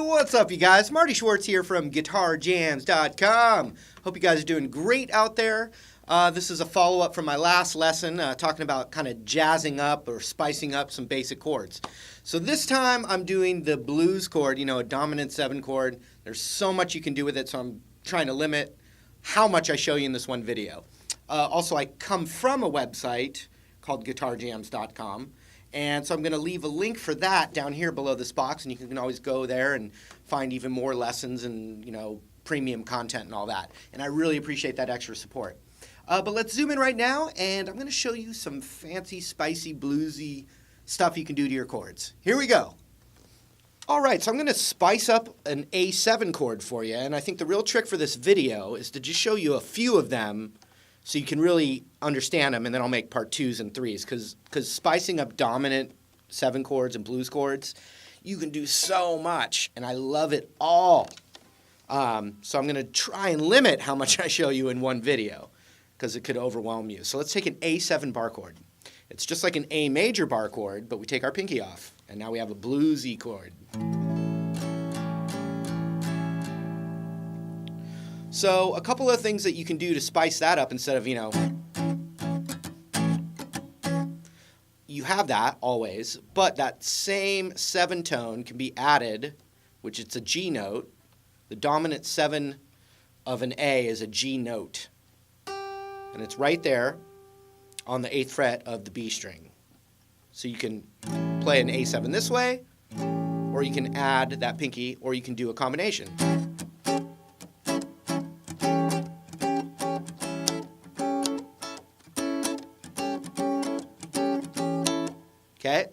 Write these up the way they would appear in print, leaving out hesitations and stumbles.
What's up, you guys? Marty Schwartz here from GuitarJams.com. Hope you guys are doing great out there. This is a follow-up from my last lesson talking about kind of jazzing up or spicing up some basic chords. So this time I'm doing the blues chord, a dominant 7 chord. There's so much you can do with it, so I'm trying to limit how much I show you in this one video. Also, I come from a website called GuitarJams.com. And so I'm going to leave a link for that down here below this box, and you can always go there and find even more lessons and, premium content and all that. And I really appreciate that extra support. But let's zoom in right now, and I'm going to show you some fancy, spicy, bluesy stuff you can do to your chords. Here we go. All right, so I'm going to spice up an A7 chord for you, and I think the real trick for this video is to just show you a few of them so you can really understand them, and then I'll make part 2s and 3s, because spicing up dominant 7 chords and blues chords, you can do so much, and I love it all. So I'm going to try and limit how much I show you in one video, because it could overwhelm you. So let's take an A7 bar chord. It's just like an A major bar chord, but we take our pinky off, and now we have a bluesy chord. So a couple of things that you can do to spice that up instead of, you have that always, but that same 7 tone can be added, which it's a G note. The dominant 7 of an A is a G note. And it's right there on the 8th fret of the B string. So you can play an A7 this way, or you can add that pinky, or you can do a combination. Okay.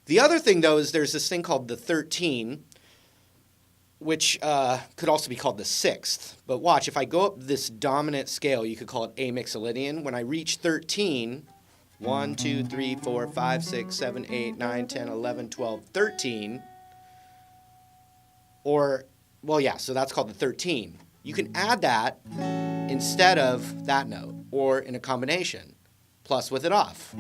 The other thing, though, is there's this thing called the 13, which could also be called the 6th. But watch, if I go up this dominant scale, you could call it A mixolydian. When I reach 13, 1, 2, 3, 4, 5, 6, 7, 8, 9, 10, 11, 12, 13, or, well, yeah, so that's called the 13. You can add that instead of that note, or in a combination, plus with it off.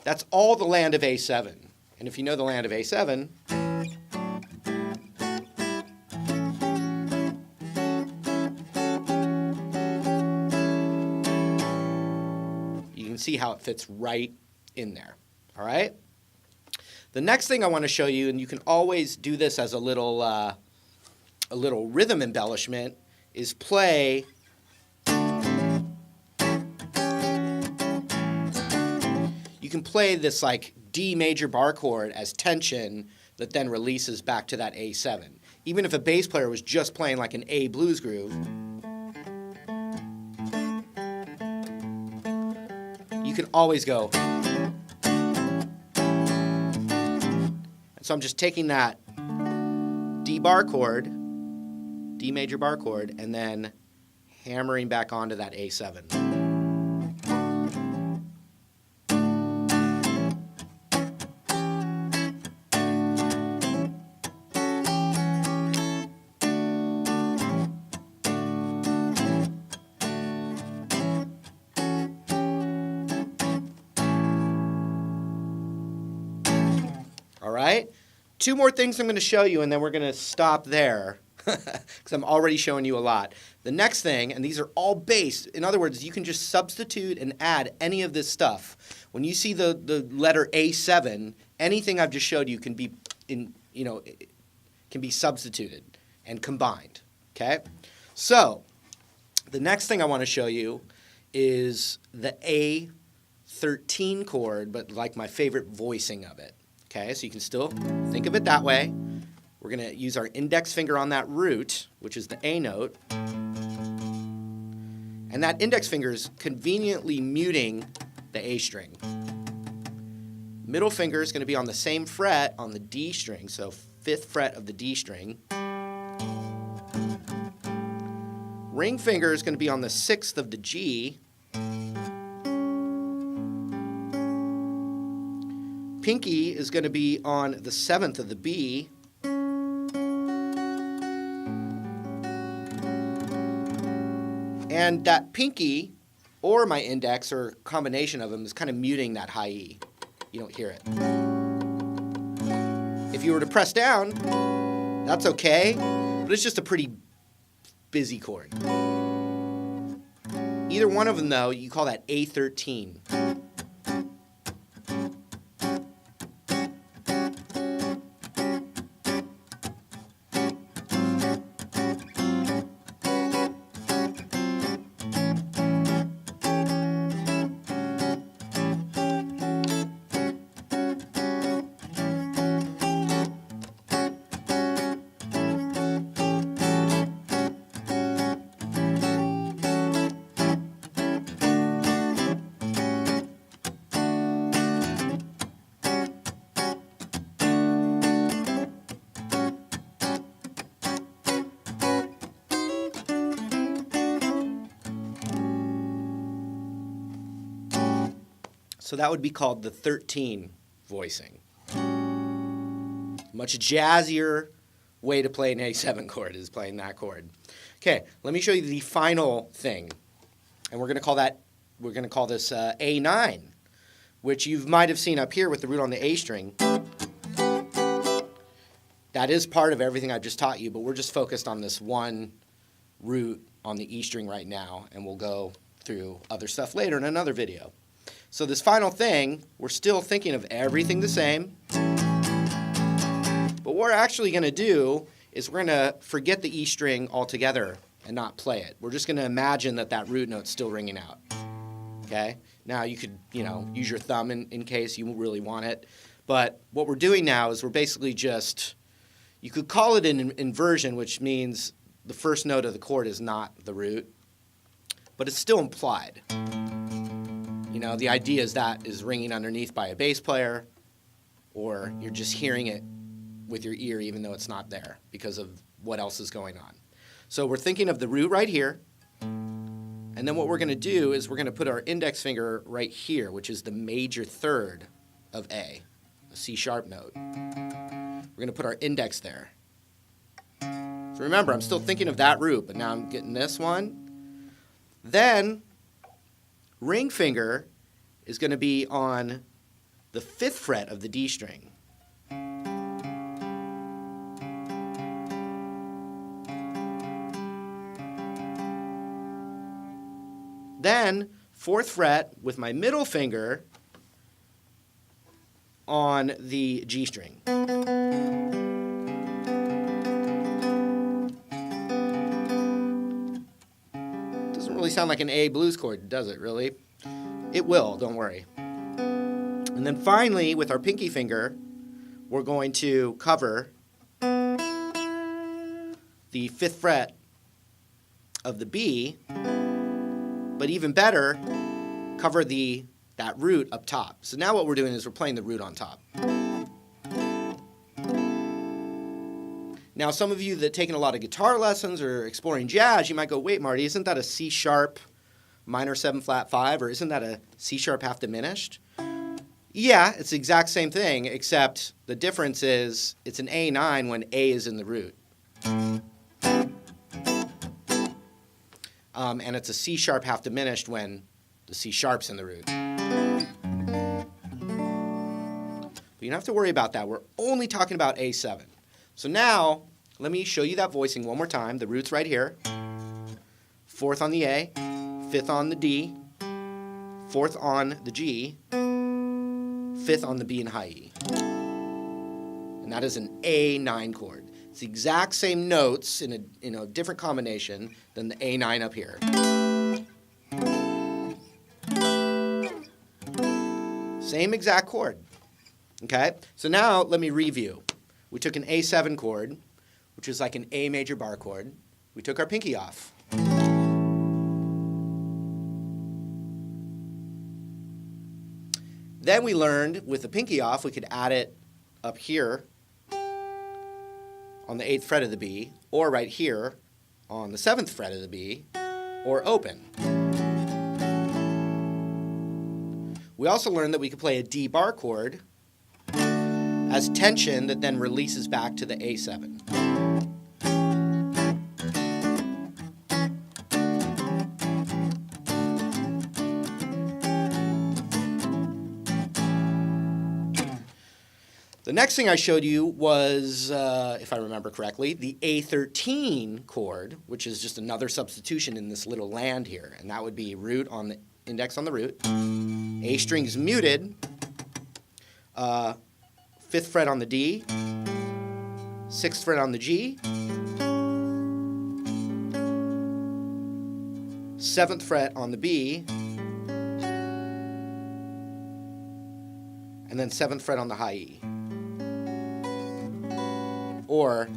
That's all the land of A7. And if you know the land of A7, you can see how it fits right in there. All right? The next thing I want to show you, and you can always do this as a little rhythm embellishment, is play you can play this like D major bar chord as tension that then releases back to that A7. Even if a bass player was just playing like an A blues groove, you can always go. And so I'm just taking that D bar chord, D major bar chord, and then hammering back onto that A7. All right? 2 more things I'm going to show you, and then we're going to stop there because I'm already showing you a lot. The next thing, and these are all bass. In other words, you can just substitute and add any of this stuff. When you see the letter A7, anything I've just showed you can be can be substituted and combined. Okay? So, the next thing I want to show you is the A13 chord, but like my favorite voicing of it. Okay, so you can still think of it that way. We're going to use our index finger on that root, which is the A note. And that index finger is conveniently muting the A string. Middle finger is going to be on the same fret on the D string, so 5th fret of the D string. Ring finger is going to be on the 6th of the G. Pinky is going to be on the 7th of the B. And that pinky or my index, or a combination of them, is kind of muting that high E. You don't hear it. If you were to press down, that's okay, but it's just a pretty busy chord. Either one of them, though, you call that A13. So that would be called the 13 voicing. Much jazzier way to play an A7 chord is playing that chord. Okay, let me show you the final thing. And we're going to call this A9, which you might have seen up here with the root on the A string. That is part of everything I've just taught you, but we're just focused on this one root on the E string right now, and we'll go through other stuff later in another video. So this final thing, we're still thinking of everything the same, but what we're actually going to do is we're going to forget the E string altogether and not play it. We're just going to imagine that root note's still ringing out. Okay? Now you could, use your thumb in case you really want it, but what we're doing now is we're basically just, you could call it an inversion, which means the first note of the chord is not the root, but it's still implied. The idea is that is ringing underneath by a bass player, or you're just hearing it with your ear even though it's not there because of what else is going on. So we're thinking of the root right here, and then what we're going to do is we're going to put our index finger right here, which is the major third of A, a C sharp note. We're going to put our index there. So remember, I'm still thinking of that root, but now I'm getting this one. Then ring finger is going to be on the 5th fret of the D string. Then 4th fret with my middle finger on the G string. Doesn't really sound like an A blues chord, does it really? It will, don't worry. And then finally, with our pinky finger, we're going to cover the 5th fret of the B, but even better, cover that root up top. So now what we're doing is we're playing the root on top. Now, some of you that have taken a lot of guitar lessons or exploring jazz, you might go, wait, Marty, isn't that a C sharp minor 7 flat 5, or isn't that a C sharp half diminished? Yeah, it's the exact same thing, except the difference is it's an A9 when A is in the root. And it's a C sharp half diminished when the C sharp's in the root. But you don't have to worry about that. We're only talking about A7. So now, let me show you that voicing one more time. The root's right here. 4th on the A, 5th on the D, 4th on the G, 5th on the B and high E. And that is an A9 chord. It's the exact same notes in a different combination than the A9 up here. Same exact chord. Okay? So now let me review. We took an A7 chord, which is like an A major bar chord. We took our pinky off. Then we learned with the pinky off, we could add it up here on the 8th fret of the B, or right here on the 7th fret of the B, or open. We also learned that we could play a D bar chord as tension that then releases back to the A7. The next thing I showed you was, if I remember correctly, the A13 chord, which is just another substitution in this little land here. And that would be root on the index on the root, A string's muted, 5th fret on the D, 6th fret on the G, 7th fret on the B, and then 7th fret on the high E. Or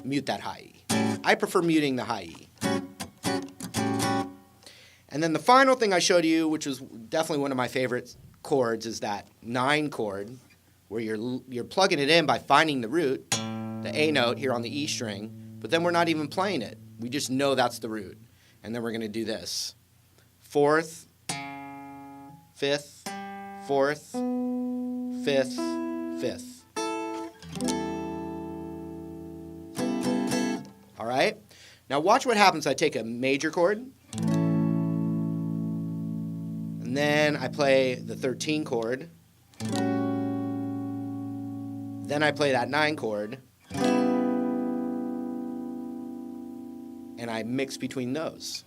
mute that high E. I prefer muting the high E. And then the final thing I showed you, which was definitely one of my favorite chords, is that 9 chord, where you're plugging it in by finding the root, the A note here on the E string, but then we're not even playing it. We just know that's the root. And then we're going to do this. 4th, 5th, 4th, 5th, 5th. All right? Now watch what happens. I take a major chord, and then I play the 13 chord, then I play that 9 chord, and I mix between those.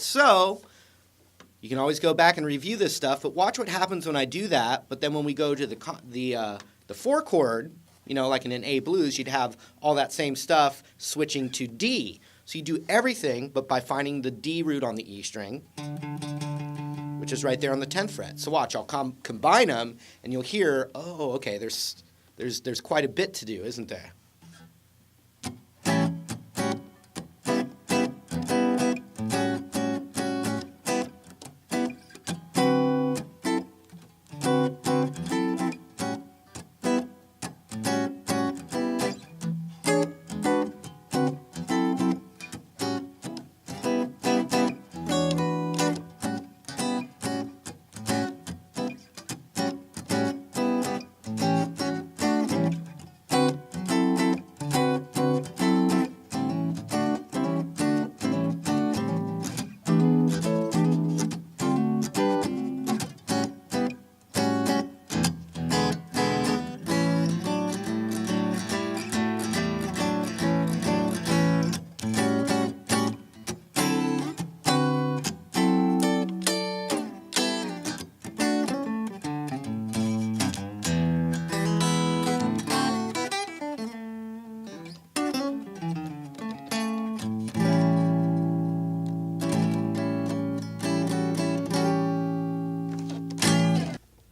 So you can always go back and review this stuff, but watch what happens when I do that. But then when we go to the 4 chord, you know, like in an A blues, you'd have all that same stuff switching to D. So you do everything, but by finding the D root on the E string, which is right there on the 10th fret. So watch, I'll combine them, and you'll hear, oh, okay, there's quite a bit to do, isn't there?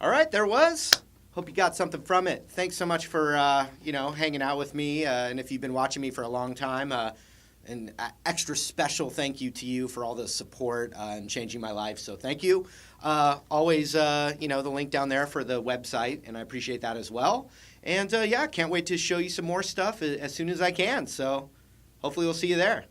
All right, there was. Hope you got something from it. Thanks so much for hanging out with me, and if you've been watching me for a long time, an extra special thank you to you for all the support and changing my life. So thank you. Always, the link down there for the website, and I appreciate that as well. And can't wait to show you some more stuff as soon as I can. So hopefully we'll see you there.